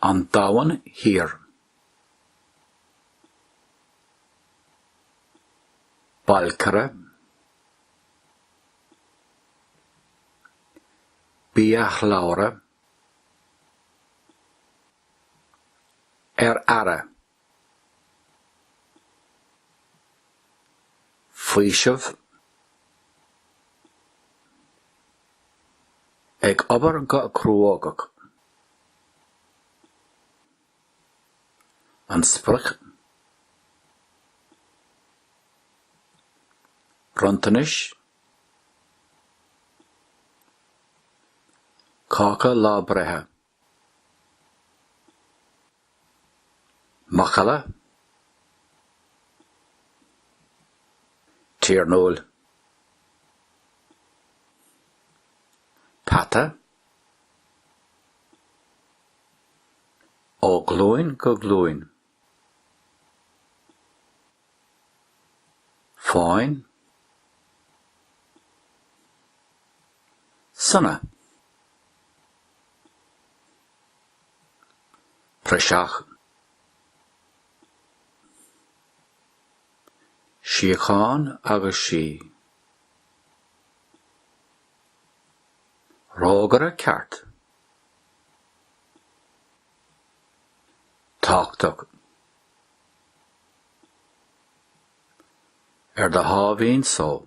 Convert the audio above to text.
An dawan hir. Balcara. Biach Laura. Ara. Fuishev. Ag obar ga cruogach. An sprach. Rontanish. Caca labreha. Machala. Tirnol. Tata. O glúin go glúin. Fáin. Sanna. Prashach. Síocháin agus sí. Rógara ceart. Táchtach. Da hábhín só.